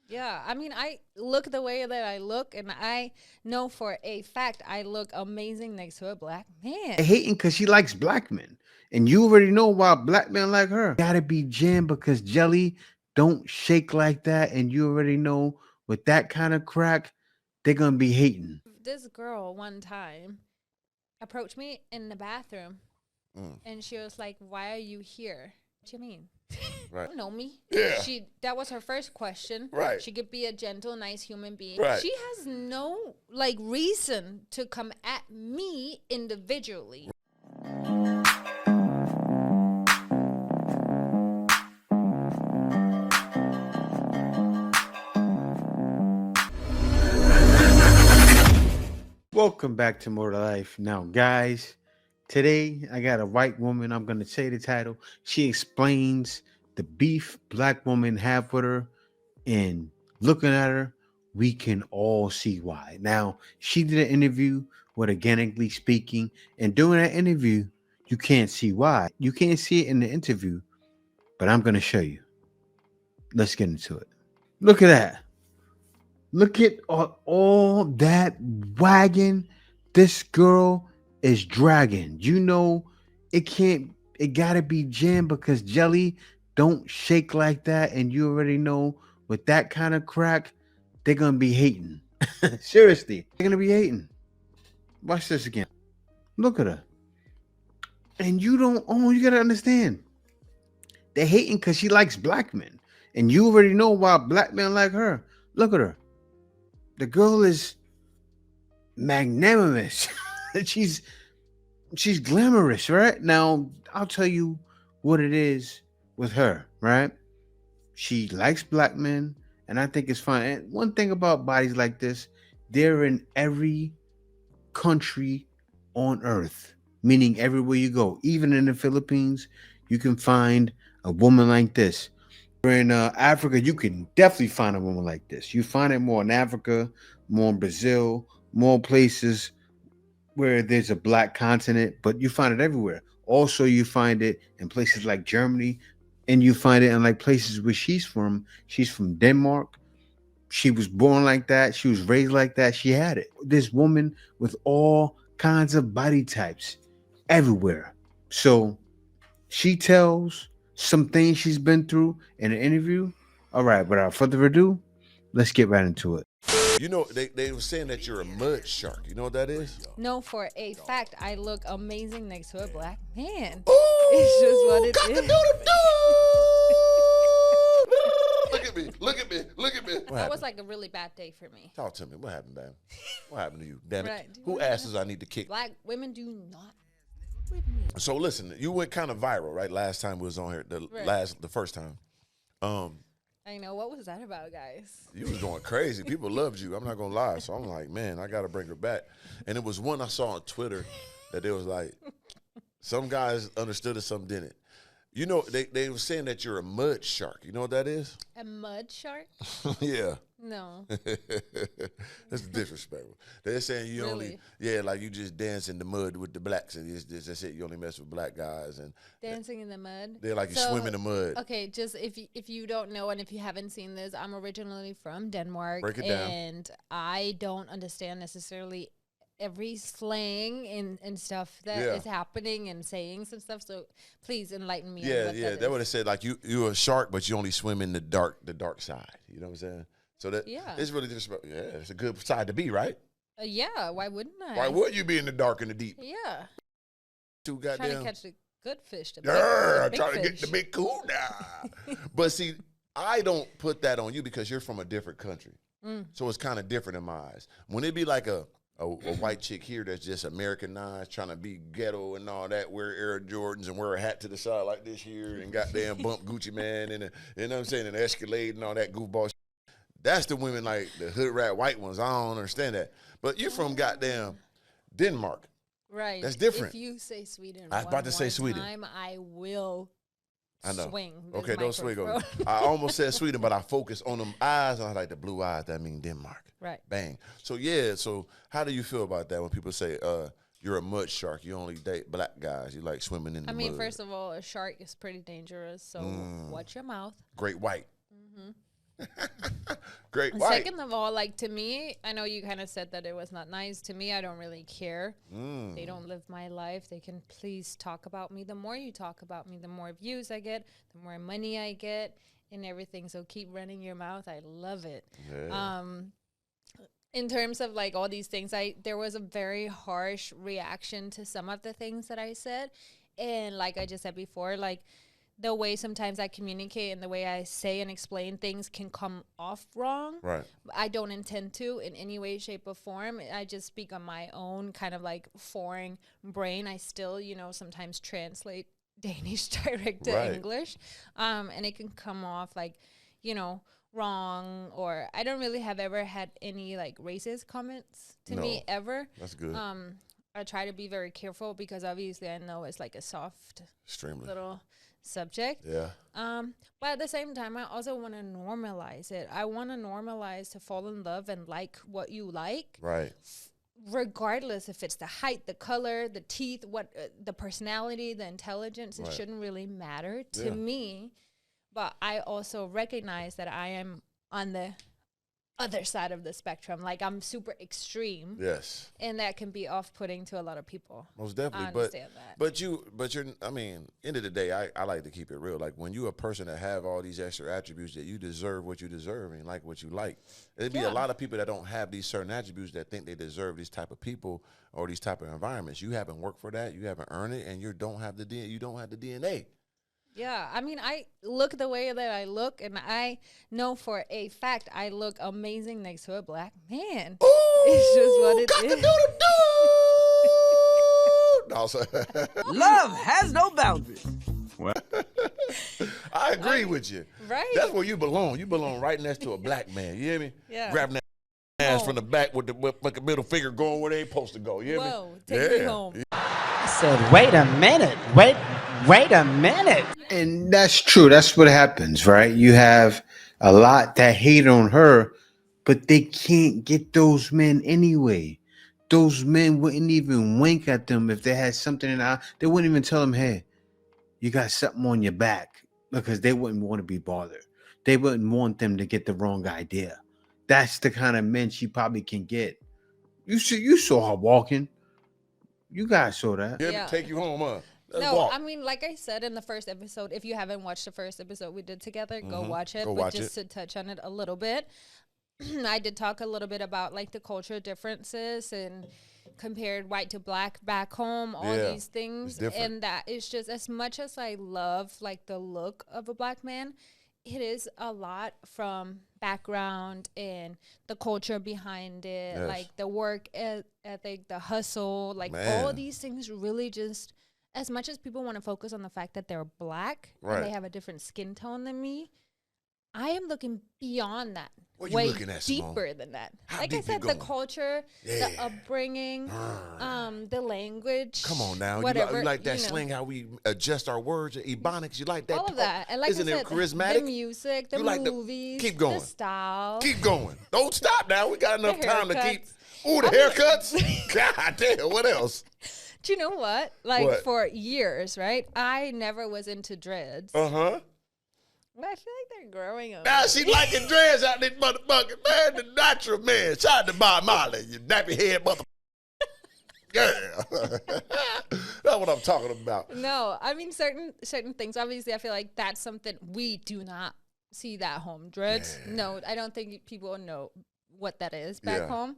Yeah, I mean, I look the way that I look, and I know for a fact I look amazing next to a black man. Hating because she likes black men. And you already know why black men like her. Gotta be jammed because jelly don't shake like that. And you already know with that kind of crack, they're gonna be hating. This girl one time approached me in the bathroom, Mm, and she was like, "Why are you here?" What do you mean? right. Don't know me. Yeah. That was her first question. Right. She could be a gentle, nice human being. Right. She has no like reason to come at me individually. Welcome back to More to Life. Now, guys, today I got a white woman. I'm gonna say the title. She explains the beef black women have with her, and looking at her, we can all see why. Now, she did an interview with Organically Speaking, and during that interview, you can't see why. You can't see it in the interview, but I'm gonna show you. Let's get into it. Look at that. Look at all that wagon this girl is dragging. You know, it gotta be jammed because jelly don't shake like that. And you already know with that kind of crack, they're gonna be hating. Seriously, they're gonna be hating. Watch this again. Look at her. And you gotta understand. They're hating because she likes black men. And you already know why black men like her. Look at her. The girl is magnanimous. she's she's glamorous, right? Now, I'll tell you what it is with her, right? She likes black men, and I think it's fine. And one thing about bodies like this, they're in every country on earth, meaning everywhere you go. Even in the Philippines, you can find a woman like this. In Africa, you can definitely find a woman like this. You find it more in Africa, more in Brazil, more places where there's a black continent, but you find it everywhere. Also, you find it in places like Germany, and you find it in like places where she's from. She's from Denmark. She was born like that. She was raised like that. She had it. This woman with all kinds of body types everywhere. So she tells some things she's been through in an interview. All right, without further ado, let's get right into it. You know, they were saying that you're a mud shark. You know what that is? No, for a fact, I look amazing next to a black man. Ooh, It's just what it is. Look at me. Look at me. Look at me. What That happened? was like a really bad day for me. Talk to me. What happened, man? What happened to you? Damn it. Right. Who asses I need to kick? Black women do not with me. So listen, you went kind of viral, right? Last time we was on here, Right. the first time. Um, I know. What was that about, guys? You was going crazy. People loved you. I'm not gonna lie. So I'm like, man, I gotta bring her back. And it was one I saw on Twitter that they was like, some guys understood it, some didn't. You know, they were saying that you're a mud shark. You know what that is? A mud shark? Yeah. No. That's disrespectful. They're saying you only, Really? yeah, like you just dance in the mud with the blacks, and that's it. You only mess with black guys, and Dancing in the mud? they're like you swim in the mud. Okay, just if you don't know and if you haven't seen this, I'm originally from Denmark. Break it down. And I don't understand necessarily every slang and stuff that is happening and sayings and stuff. So please enlighten me. Yeah, on what yeah. that They is. would have said like you're a shark, but you only swim in the dark side. You know what I'm saying? So that it's really disrespectful. Yeah, it's a good side to be, right? Yeah, why wouldn't I? Why would you be in the dark and the deep? Yeah. Too Trying to goddamn. catch the good fish. The Yeah, big trying to get fish. the big cool down. But see, I don't put that on you because you're from a different country. So it's kind of different in my eyes. When it be like a white chick here that's just Americanized, trying to be ghetto and all that, wear Air Jordans and wear a hat to the side like this here and goddamn bump Gucci Man and you know what I'm saying, and Escalade and all that goofball shit. That's the women like the hood rat white ones. I don't understand that. But you're from goddamn Denmark. Right. That's different. If you say Sweden, I was about to say Sweden. Time, I will I know. swing. this Okay, don't swing on me. microphone. I almost said Sweden, but I focus on them eyes, and I like the blue eyes. That mean Denmark. Right. Bang. So yeah. So how do you feel about that when people say you're a mud shark? You only date black guys. You like swimming in the I mean, mud. first of all, a shark is pretty dangerous, so watch your mouth. Great white. Great And white. second of all, like to me, I know you kind of said that it was not nice. To me, I don't really care. They don't live my life. They can please talk about me. The more you talk about me, the more views I get, the more money I get, and everything. So keep running your mouth. I love it. Yeah. In terms of like all these things, there was a very harsh reaction to some of the things that I said. And like I just said before, like the way sometimes I communicate and the way I say and explain things can come off wrong. Right. I don't intend to in any way, shape, or form. I just speak on my own kind of like foreign brain. I still, sometimes translate Danish direct to English. And it can come off like, wrong, or I don't really have ever had any like racist comments to me ever. That's good. I try to be very careful because obviously I know it's like a soft Extremely. little subject. Yeah. But at the same time, I also want to normalize it. I want to normalize to fall in love and like what you like. Right. Regardless if it's the height, the color, the teeth, the personality, the intelligence, it shouldn't really matter to me. But I also recognize that I am on the other side of the spectrum. Like I'm super extreme. Yes. And that can be off-putting to a lot of people. Most definitely. I understand that. But you're, I mean, end of the day, I like to keep it real. Like when you're a person that have all these extra attributes that you deserve what you deserve and like what you like. There'd be a lot of people that don't have these certain attributes that think they deserve these type of people or these type of environments. You haven't worked for that. You haven't earned it, and you don't have the DNA. Yeah, I mean, I look the way that I look, and I know for a fact I look amazing next to a black man. Ooh, it's just what it is. Love has no boundaries. I agree with you. Right? That's where you belong. You belong right next to a black man. You hear me? Yeah. Grabbing that ass from the back with the middle finger going where they ain't supposed to go. You hear me? Whoa, take me home. I said, wait a minute. Wait a minute. And that's true. That's what happens, right? You have a lot that hate on her, but they can't get those men anyway. Those men wouldn't even wink at them if they had something in the eye. They wouldn't even tell them, hey, you got something on your back, because they wouldn't want to be bothered. They wouldn't want them to get the wrong idea. That's the kind of men she probably can get. You saw her walking. You guys saw that. Yeah. Take you home, huh? Let's No, walk. I mean, like I said in the first episode, if you haven't watched the first episode we did together, go watch it. Go but watch just to touch on it a little bit, I did talk a little bit about like the cultural differences and compared white to black back home, all these things. And that is just, as much as I love like the look of a black man, it is a lot from background and the culture behind it, like the work ethic, the hustle, like all these things really just, as much as people want to focus on the fact that they're black and they have a different skin tone than me, I am looking beyond that. What you way looking at, deeper than that. How like I deep you said, the going? culture, the upbringing, the language. Come on now. Whatever, you like that slang, how we adjust our words, ebonics. You like that? All of that. And like Isn't I said, it charismatic? the music, the You like movies, keep going. the style. Keep going. Don't stop now. We got enough time to keep. haircuts. Ooh, the haircuts. God damn. What else? Do you know what? Like What? for years, right? I never was into dreads. Uh-huh. But I feel like they're growing on Now me. she liking dreads out this motherfucker. Man, the natural man. Shout out to Bob Marley, you nappy head motherfucker. Yeah. That's what I'm talking about. No, I mean certain things. Obviously, I feel like that's something we do not see that home. Dreads. Yeah. No, I don't think people know what that is back home.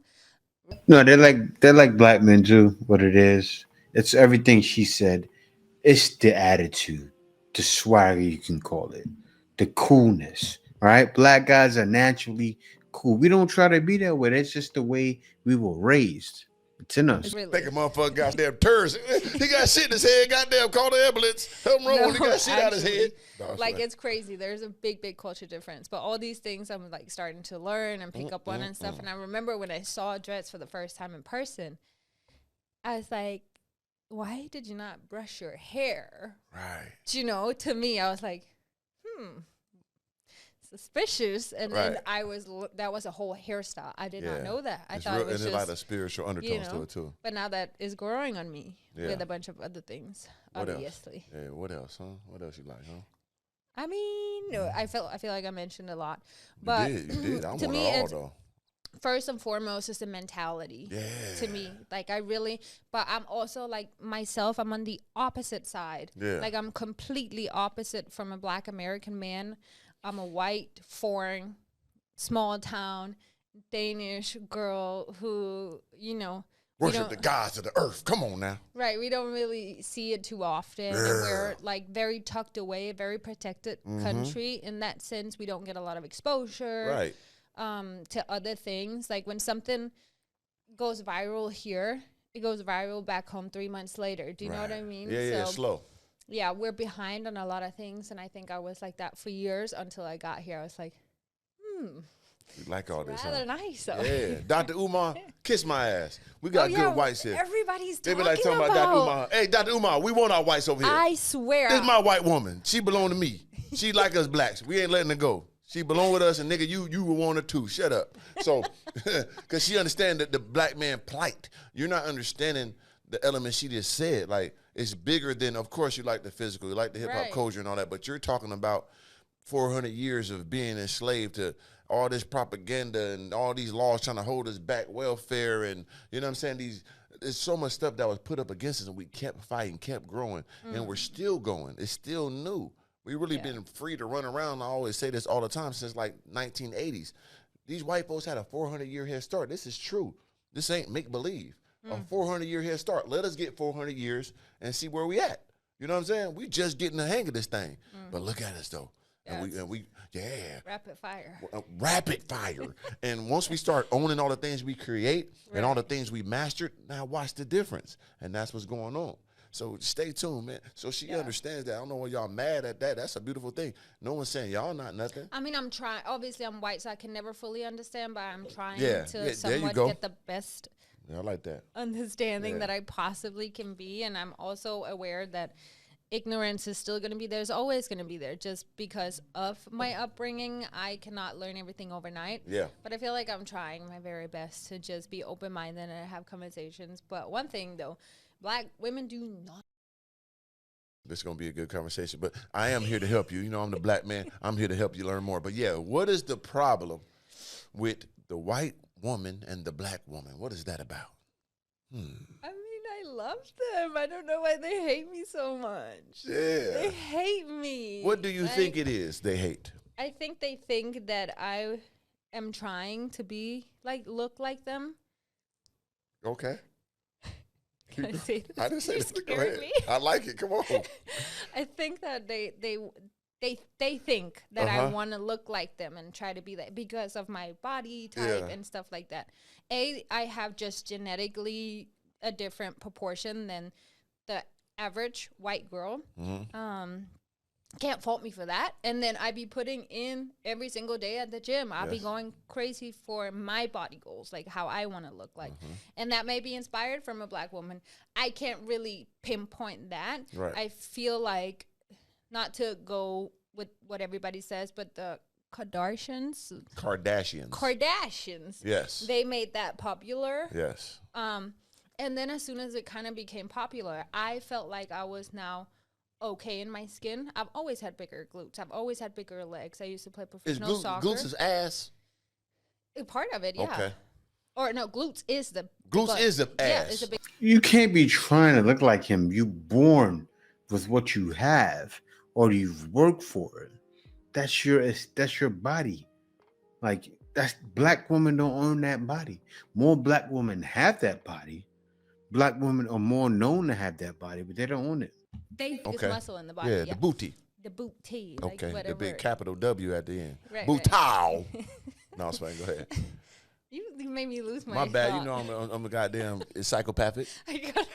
No, they're like black men too. What it is, it's everything she said. It's the attitude, the swagger, you can call it, the coolness. Right? Black guys are naturally cool. We don't try to be that way. That's just the way we were raised. It's in us. Really. Think a motherfucker goddamn turds. He got shit in his head. Goddamn, call the ambulance. Help him roll. He got shit out his head. No, like it's crazy. There's a big culture difference. But all these things I'm like starting to learn and pick up on and stuff. And I remember when I saw dreads for the first time in person, I was like, why did you not brush your hair? Right. You know, to me, I was like, suspicious. And then that was a whole hairstyle. I did not know that. I thought it was just like a spiritual undertones to it too. But now that is growing on me with a bunch of other things, What obviously. else? Yeah, what else, huh? What else you like, huh? I mean, no, I feel like I mentioned a lot, but You did. I to want me, it all it's though. first and foremost is the mentality. Yeah. To me, like I really, but I'm also like myself. I'm on the opposite side. Yeah. Like I'm completely opposite from a Black American man. I'm a white, foreign, small town Danish girl who, you know, Worship the gods of the earth. Come on now. right, we don't really see it too often. And we're like very tucked away, very protected country. In that sense, we don't get a lot of exposure Right. to other things. Like when something goes viral here, it goes viral back home 3 months later. Do you know what I mean? Yeah, slow. Yeah, we're behind on a lot of things. And I think I was like that for years until I got here. I was like, You like all this, rather huh? nice. So. Yeah. Dr. Umar, kiss my ass. We got good whites here. Everybody's They talking, be like talking about Dr. Umar. Hey, Dr. Umar, we want our whites over here. I swear. This is my white woman. She belong to me. She like us blacks. We ain't letting her go. She belong with us, and nigga, you will want her too. Shut up. So, because she understand that the black man plight. You're not understanding the element she just said. Like, it's bigger than, of course, you like the physical, you like the hip-hop culture and all that, but you're talking about 400 years of being enslaved to all this propaganda and all these laws trying to hold us back, welfare, and, you know what I'm saying, there's so much stuff that was put up against us, and we kept fighting, kept growing, and we're still going. It's still new. We really been free to run around. I always say this all the time since like 1980s. These white folks had a 400-year head start. This is true. This ain't make-believe. A 400-year head start. Let us get 400 years and see where we at. You know what I'm saying? We just getting the hang of this thing. But look at us, though. And we Rapid fire. Rapid fire. And once we start owning all the things we create and all the things we mastered, now watch the difference. And that's what's going on. So stay tuned, man. So she understands that. I don't know why y'all mad at that. That's a beautiful thing. No one's saying y'all not nothing. I mean, I'm trying. Obviously, I'm white, so I can never fully understand, but I'm trying to somewhat get the best I like that understanding that I possibly can be. And I'm also aware that ignorance is still going to be there. It's always going to be there. Just because of my upbringing, I cannot learn everything overnight. Yeah. But I feel like I'm trying my very best to just be open-minded and have conversations. But one thing, though, Black women do not. This is going to be a good conversation, but I am here to help you. You know, I'm the black man. I'm here to help you learn more. But yeah, what is the problem with the white woman and the black woman? What is that about? I mean, I love them. I don't know why they hate me so much. Yeah. They hate me. What do you think it is they hate? I think they think that I am trying to be look like them. Okay. Can I say this? I didn't say this. Go ahead. Me? I like it. Come on. I think that they think that I want to look like them and try to be like because of my body type and stuff like that. I have just genetically a different proportion than the average white girl. Can't fault me for that. And then I be putting in every single day at the gym. I'll be going crazy for my body goals, like how I want to look like. And that may be inspired from a black woman. I can't really pinpoint that. Right. I feel like, not to go with what everybody says, but the Kardashians. Yes. They made that popular. Yes. And then as soon as it kind of became popular, I felt like I was now okay in my skin. I've always had bigger glutes. I've always had bigger legs. I used to play professional soccer. Glutes is ass? Part of it, yeah. Okay. Or no, glutes is the ass. Yeah, it's a big. You can't be trying to look like him. You born with what you have, or you've worked for it. That's your body. Like black women don't own that body. More black women have that body. Black women are more known to have that body, but they don't own it. It's muscle in the body. Yeah, the booty. The booty. Okay, whatever. the big capital W at the end. Right, Bootow. No, it's fine. Go ahead. You made me lose my bad. You know I'm a goddamn psychopathic. I got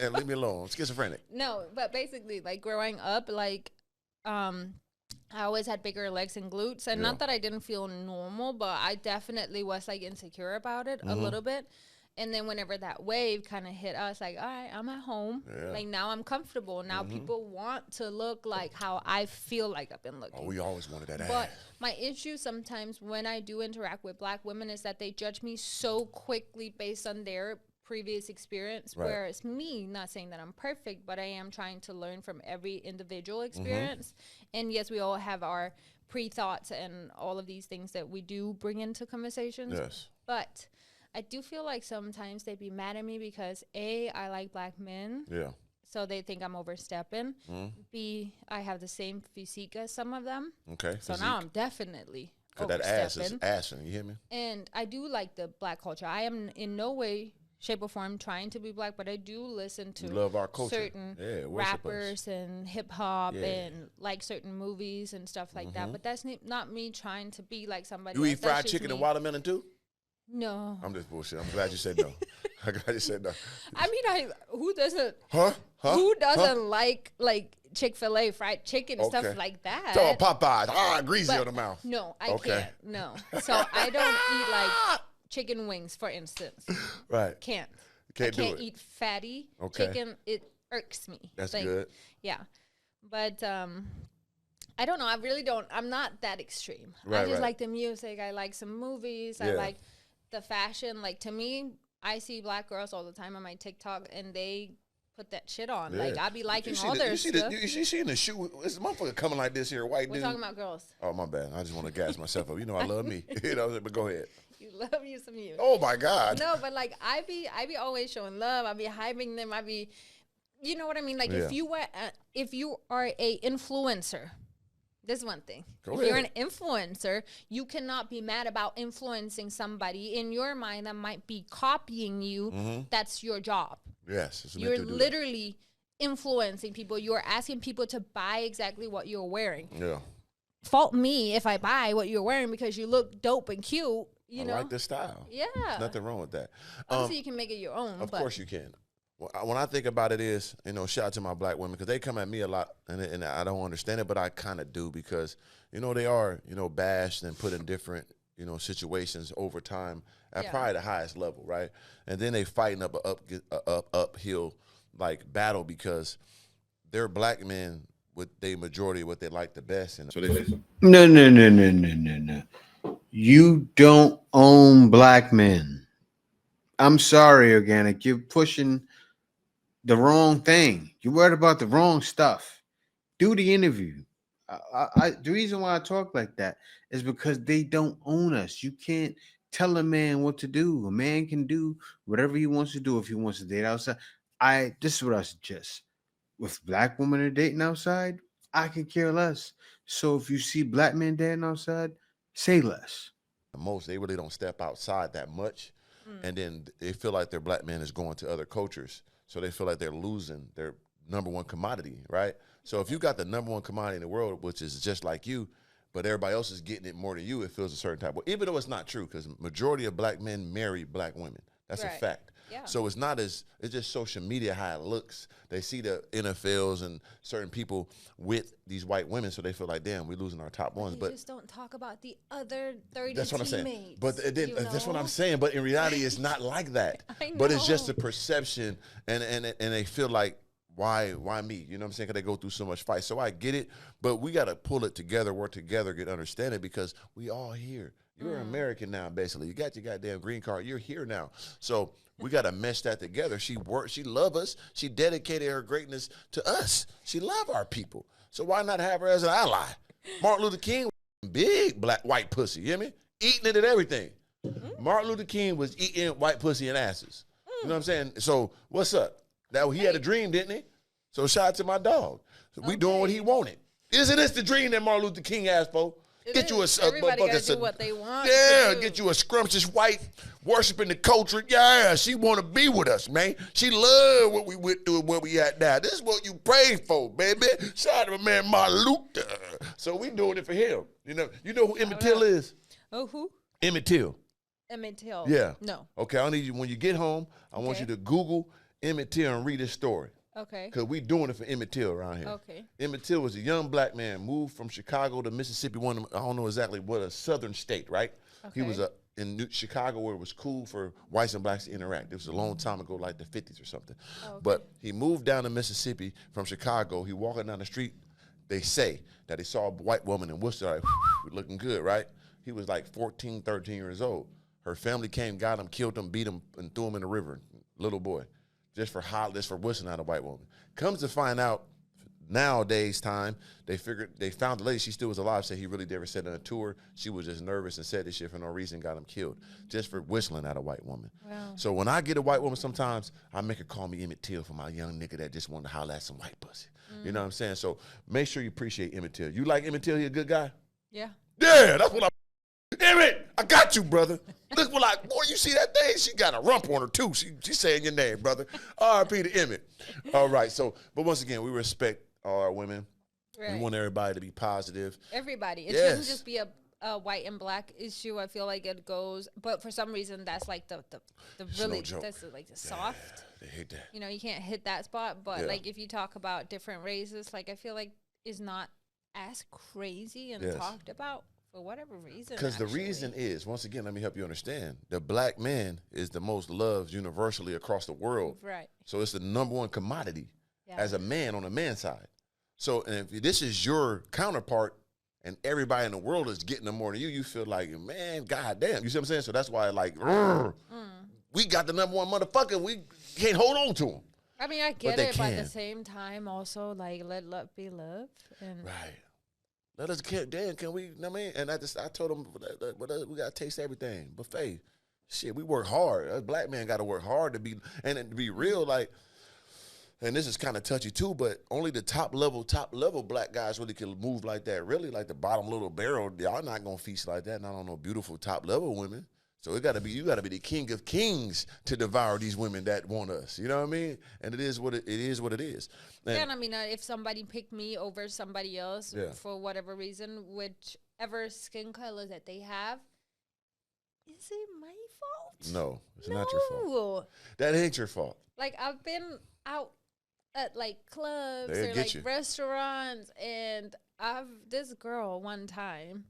it. Leave me alone. I'm schizophrenic. No, but basically, like growing up, I always had bigger legs and glutes, and not that I didn't feel normal, but I definitely was like insecure about it a little bit. And then whenever that wave kind of hit us, like, all right, I'm at home. Yeah. Like, now I'm comfortable. Now people want to look like how I feel like I've been looking. Oh, we always wanted that ass. But my issue sometimes when I do interact with black women is that they judge me so quickly based on their previous experience. Right. Whereas me, not saying that I'm perfect, but I am trying to learn from every individual experience. And yes, we all have our pre-thoughts and all of these things that we do bring into conversations. Yes. But I do feel like sometimes they'd be mad at me because A, I like black men. Yeah. So they think I'm overstepping. B, I have the same physique as some of them. Okay. So now I'm definitely Cause overstepping. that ass is assing, you hear me? And I do like the black culture. I am in no way, shape, or form trying to be black, but I do listen to love our culture. certain rappers and hip hop and like certain movies and stuff like that. But that's not me trying to be like somebody You else. eat fried chicken and watermelon too? No. I'm just bullshit. I'm glad you said no. I'm glad you said no. I mean, who doesn't? Huh? Who doesn't like Chick-fil-A fried chicken and stuff like that? So Popeyes, greasy on the mouth. No, I can't. No. So I don't eat like chicken wings, for instance. Right. Can't do it. eat fatty Okay. chicken. It irks me. That's good. Yeah. But I don't know. I really don't. I'm not that extreme. Right, I just like the music. I like some movies. I Yeah. like the fashion. Like, to me, I see black girls all the time on my TikTok, and they put that shit on. Yeah. Like, I be liking You all see their you see stuff. you see in the shoe, this motherfucker coming like this here, white We're dude. talking about girls. Oh, my bad. I just want to gas myself up. You know I love me. You know, but go ahead. You love you some you. Oh, my God. No, but like I be always showing love. I be hyping them. I be, you know what I mean? Like if you are a influencer, this is one thing. Go if ahead. you're an influencer, you cannot be mad about influencing somebody in your mind that might be copying you. That's your job. Yes. It's You're meant to do literally influencing people. You're asking people to buy exactly what you're wearing. that. Yeah. Fault me if I buy what you're wearing because you look dope and cute. You know, I like this style. yeah. Nothing wrong with that. Obviously, you can make it your own. Of but course you can. When I think about it is, shout out to my black women because they come at me a lot and I don't understand it, but I kind of do because, they are, bashed and put in different, situations over time at probably the highest level, right? And then they fighting up a uphill like battle because they're black men with the majority of what they like the best. And so they No. You don't own black men. I'm sorry, Organic. You're pushing the wrong thing. You're worried about the wrong stuff. Do the interview. The reason why I talk like that is because they don't own us. You can't tell a man what to do. A man can do whatever he wants to do if he wants to date outside. This is what I suggest. With black women are dating outside, I could care less. So if you see black men dating outside, say less. Most, they really don't step outside that much. And then they feel like their black man is going to other cultures. So they feel like they're losing their number one commodity, right? So if you got the number one commodity in the world, which is just like you, but everybody else is getting it more than you, it feels a certain type of way. Even though it's not true, because majority of black men marry black women. That's a fact. Yeah. So it's just social media how it looks. They see the NFLs and certain people with these white women, so they feel like, damn, we're losing our top ones. But just don't talk about the other 30 that's what I'm saying. teammates, But that's what I'm saying. But in reality, it's not like that. I know. But it's just a perception, and they feel like, why me? You know what I'm saying? Because they go through so much fight. So I get it, but we got to pull it together, work together, get understanding because we all here. You're American now, basically. You got your goddamn green card. You're here now. So we got to mesh that together. She love us. She dedicated her greatness to us. She love our people. So why not have her as an ally? Martin Luther King, big black white pussy. You hear me? Eating it and everything. Martin Luther King was eating white pussy and asses. You know what I'm saying? So what's up? Now he had a dream, didn't he? So shout out to my dog. So we doing what he wanted. Isn't this the dream that Martin Luther King asked for? Get you a everybody gotta do what they want. Yeah, get you a scrumptious white worshiping the culture. Yeah, she want to be with us, man. She love what we went through and where we at now. This is what you prayed for, baby. Shout out to my man Martin Luther. So we doing it for him. You know who Emmett Till is? Oh, who? Emmett Till. Emmett Till. Yeah. No. Okay, I need you when you get home. I want you to Google Emmett Till and read his story. Okay. Because we doing it for Emmett Till around here. Okay. Emmett Till was a young black man, moved from Chicago to Mississippi, I don't know exactly what, a southern state, right? Okay. He was in Chicago where it was cool for whites and blacks to interact. It was a long time ago, like the 50s or something. Oh, okay. But he moved down to Mississippi from Chicago. He walking down the street. They say that he saw a white woman in Worcester, like, looking good, right? He was like 14, 13 years old. Her family came, got him, killed him, beat him, and threw him in the river. little boy, just for whistling at a white woman. Comes to find out, nowadays time, they found the lady, she still was alive, said he really never said on a tour. She was just nervous and said this shit for no reason, got him killed, just for whistling at a white woman. Wow. So when I get a white woman, sometimes I make her call me Emmett Till for my young nigga that just wanted to holler at some white pussy. You know what I'm saying? So make sure you appreciate Emmett Till. You like Emmett Till? He a good guy? Yeah. Yeah, that's what Emmett, I got you, brother. Look, boy, you see that thing? She got a rump on her, too. She's saying your name, brother. R.I.P. to Emmett. All right, so, but once again, we respect all our women. Right. We want everybody to be positive. Everybody. It shouldn't just be a white and black issue. I feel like it goes, but for some reason, that's like the really, that's like the soft. They hate that. You know, you can't hit that spot, but like if you talk about different races, like I feel like is not as crazy and talked about. For whatever reason. Because the reason is, once again, let me help you understand. The black man is the most loved universally across the world. Right. So it's the number one commodity as a man on the man side. So and if this is your counterpart and everybody in the world is getting them more than you, you feel like, man, goddamn. You see what I'm saying? So that's why, like, we got the number one motherfucker. We can't hold on to him. I mean, I get it, but at the same time, also, like, let love be love. And right. Let us can we? I mean, and I told him we gotta taste everything. Buffet, shit. We work hard. A black man got to work hard to be and to be real. Like, and this is kind of touchy too, but only the top level black guys really can move like that. Really, like the bottom little barrel, y'all not gonna feast like that. Not on no beautiful top level women. So you got to be the king of kings to devour these women that want us. You know what I mean? And it is what it is. And yeah, and I mean, if somebody picked me over somebody else for whatever reason, whichever skin color that they have, is it my fault? No, it's not your fault. That ain't your fault. Like, I've been out at like clubs or like restaurants, and this girl one time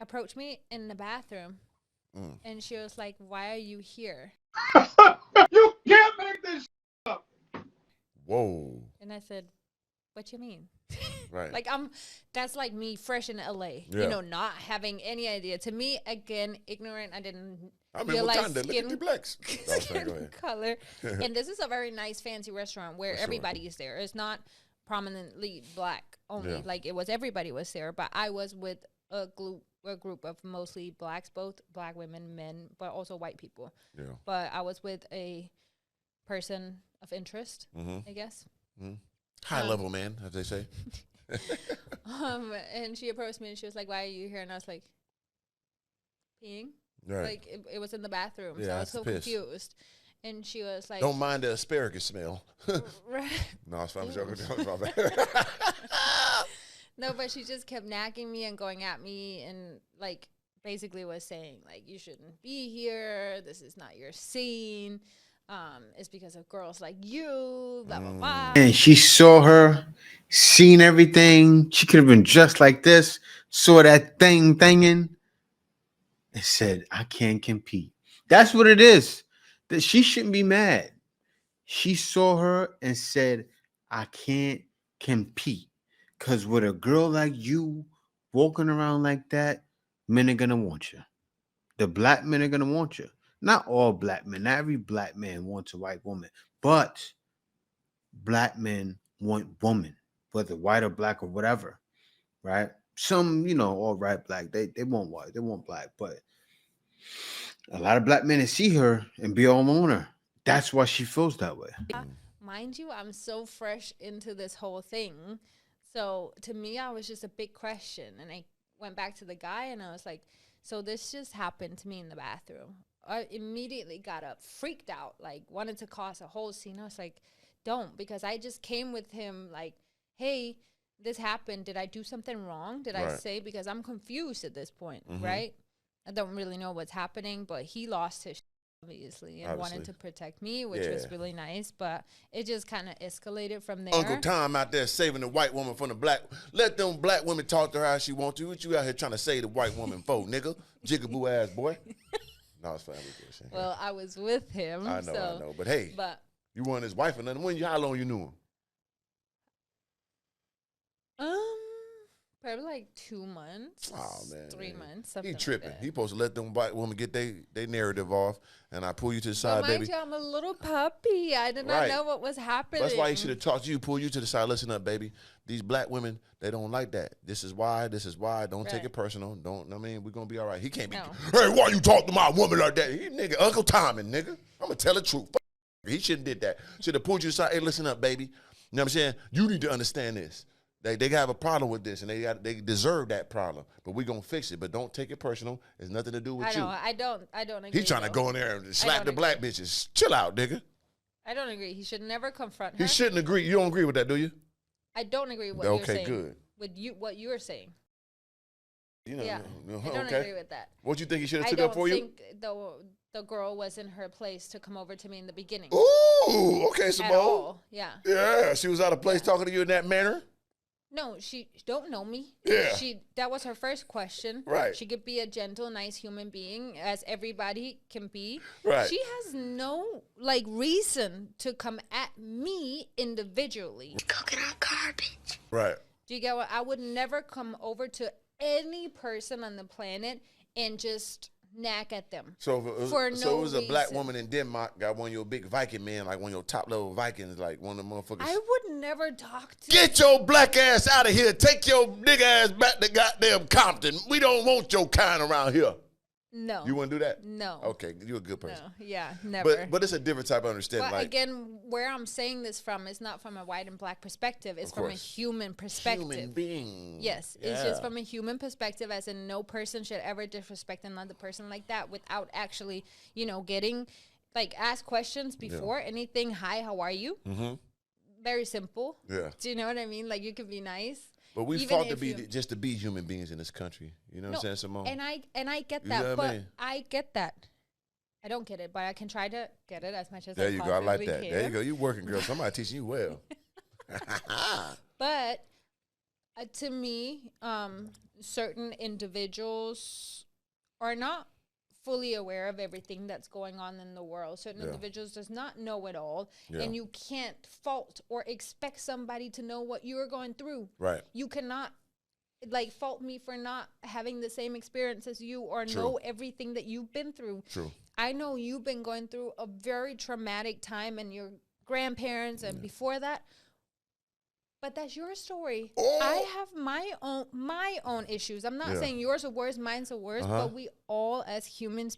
approached me in the bathroom. And she was like, "Why are you here?" You can't make this up. Whoa. And I said, "What you mean?" Right. Like that's like me fresh in LA, you know, not having any idea. To me, again, ignorant. I didn't realize skin color. And this is a very nice, fancy restaurant where everybody is there. It's not prominently black only. Yeah. Like everybody was there, but I was with a group of mostly blacks, both black women, men, but also white people. Yeah. But I was with a person of interest, I guess. Mm-hmm. High level man, as they say. And she approached me and she was like, "Why are you here?" And I was like, "Peeing." Right. Like it was in the bathroom, so I was so confused. And she was like, "Don't mind the asparagus smell." Right. No, it's fine. I'm joking. No, but she just kept nagging me and going at me and, like, basically was saying, like, you shouldn't be here. This is not your scene. It's because of girls like you, blah, blah, blah. And she saw her, seen everything. She could have been just like this, saw that thinging, and said, I can't compete. That's what it is. That she shouldn't be mad. She saw her and said, I can't compete. Because with a girl like you walking around like that, men are going to want you. The black men are going to want you. Not all black men. Not every black man wants a white woman. But black men want women, whether white or black or whatever. Right? Some, all right, black. They want white. They want black. But a lot of black men that see her and be all on her. That's why she feels that way. Mind you, I'm so fresh into this whole thing. So to me, I was just a big question. And I went back to the guy and I was like, so this just happened to me in the bathroom. I immediately got up, freaked out, like wanted to cause a whole scene. I was like, don't, because I just came with him like, hey, this happened. Did I do something wrong? Did I say? Because I'm confused at this point, right? I don't really know what's happening, but he lost his obviously, and wanted to protect me, which was really nice, but it just kind of escalated from there. Uncle Tom out there saving the white woman from the black. Let them black women talk to her how she wants to. What you out here trying to save the white woman for, nigga? Jigaboo ass boy. No, it's fine. Well, I was with him. I know. But hey, you weren't his wife or nothing. How long you knew him? Probably like 2 months. Oh man, 3 months. he Something tripping. Like He that. supposed to let them white women get they narrative off, and I pull you to the But side, mind baby. you, I'm a little puppy. I did not Right. know what was happening. That's why he should have talked to you, pull you to the side. Listen up, baby. These black women, they don't like that. This is why. This is why. Don't take Right. it personal. Don't. I mean, we're gonna be all right. He can't be. No. Hey, why you talk to my woman like that? He nigga, Uncle Tommy, nigga. I'm gonna tell the truth. He shouldn't did that. Should have pulled you aside. Hey, listen up, baby. You know what I'm saying? You need to understand this. They have a problem with this, and they deserve that problem. But we gonna fix it. But don't take it personal. It's nothing to do with you. I don't agree. He trying to though. go in there and slap the don't black bitches. Chill out, nigga. I don't agree. He should never confront her. He shouldn't agree. You don't agree with that, do you? I don't agree with what you're Okay, saying. good. With what you're saying. You know, Yeah. I don't okay. agree with that. What you think he should have I took don't up for you? think the girl was in her place to come over to me in the beginning. Ooh, okay, At Simone. all. Yeah. Yeah, she was out of place talking to you in that manner. No, she don't know me. Yeah. That was her first question. Right. She could be a gentle, nice human being, as everybody can be. Right. She has no reason to come at me individually. Cooking out garbage. Right. Do you get what? I would never come over to any person on the planet and just knack at them. So if it was a black reason. woman in Denmark, got one of your big Viking men, like one of your top level Vikings, like one of the motherfuckers. I would never talk to Get your black ass out of here. Take your nigga ass back to goddamn Compton. We don't want your kind around here. No. You wouldn't do that? No. Okay, you're a good person. No. Yeah, never. But it's a different type of understanding. But like again, where I'm saying this from is not from a white and black perspective. It's Of from a course. human perspective. human being. Yes, it's just Yeah. from a human perspective, as in no person should ever disrespect another person like that without actually, getting, ask questions before anything. Hi, how are you? Mm-hmm. Very simple. Yeah. Do you know what I mean? Like, you could be nice. But we Even fought to if be you- just to be human beings in this country. You know what I'm saying, Simone? And I get You that, know what but I mean? I get that. I don't get it, but I can try to get it as much as There I you go. I like possibly that. can. There you go. You working, girl. Somebody teaching you well. But to me, certain individuals are not fully aware of everything that's going on in the world. Certain Yeah. individuals does not know it all, Yeah. and you can't fault or expect somebody to know what you're going through. Right. You cannot fault me for not having the same experience as you or True. know everything that you've been through. True. I know you've been going through a very traumatic time, and your grandparents and before that. But that's your story. Oh. I have my own issues. I'm not Yeah. saying yours are worse, mine's are worse, Uh-huh. but we all as human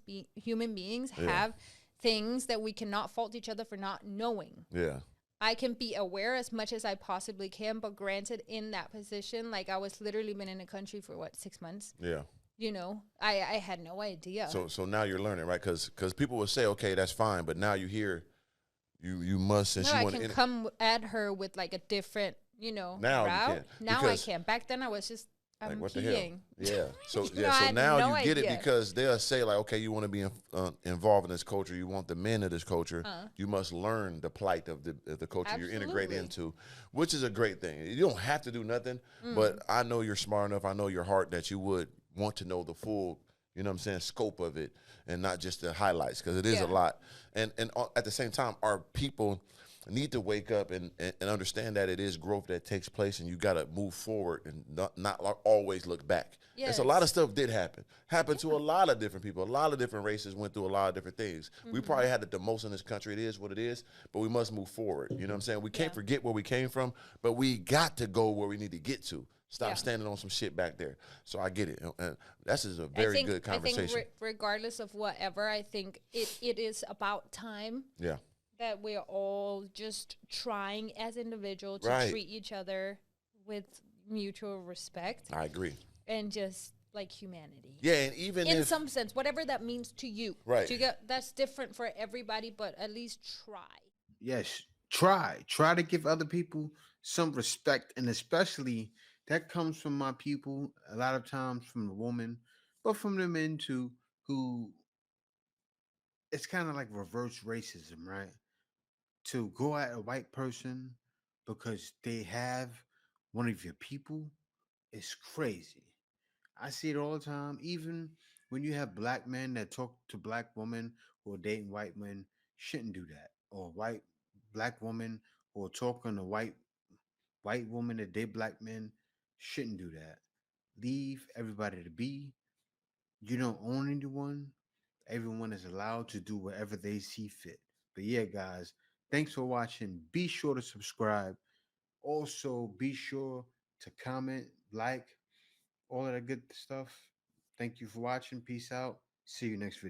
beings Yeah. have things that we cannot fault each other for not knowing. Yeah. I can be aware as much as I possibly can, but granted, in that position, I was literally been in the country for 6 months. Yeah. I had no idea. So now you're learning, right? Because people will say, okay, that's fine, but now you hear, you must, since no, you I want can to. come at her with a different, Now you route. can, Now I because- can. Back then, I was just Like, what peeing. the hell? Yeah. So You know, yeah. I So had now no you get it idea. because they'll say like, okay, you want to be involved in this culture. You want the men of this culture. You must learn the plight of the culture you're integrated Absolutely. into, which is a great thing. You don't have to do nothing, but I know you're smart enough. I know your heart that you would want to know the full, you know what I'm saying, scope of it, and not just the highlights, because it is Yeah. a lot. And at the same time, our people need to wake up and understand that it is growth that takes place, and you got to move forward and not always look back. Yes. A lot of stuff did happen to a lot of different people. A lot of different races went through a lot of different things. We probably had it the most in this country. It is what it is, but we must move forward. You know what I'm saying? We can't forget where we came from, but we got to go where we need to get to. Stop standing on some shit back there. So I get it. And this is a very good conversation. I think regardless of whatever, I think it is about time Yeah. that we're all just trying as individuals to Right. treat each other with mutual respect I agree. and just humanity. Yeah, and even In if some sense, whatever that means to you. Right. Do you get, that's different for everybody, but at least try. Yes, try to give other people some respect, and especially that comes from my people a lot of times, from the woman, but from the men too, who it's kind of like reverse racism, right? To go at a white person because they have one of your people is crazy. I see it all the time. Even when you have black men that talk to black women who are dating white men, shouldn't do that. Or black women who are talking to white women that date black men, shouldn't do that. leave everybody to be. You don't own anyone. Everyone is allowed to do whatever they see fit. But yeah, guys, thanks for watching. Be sure to subscribe. Also, be sure to comment, like, all of that good stuff. Thank you for watching. Peace out. See you next video.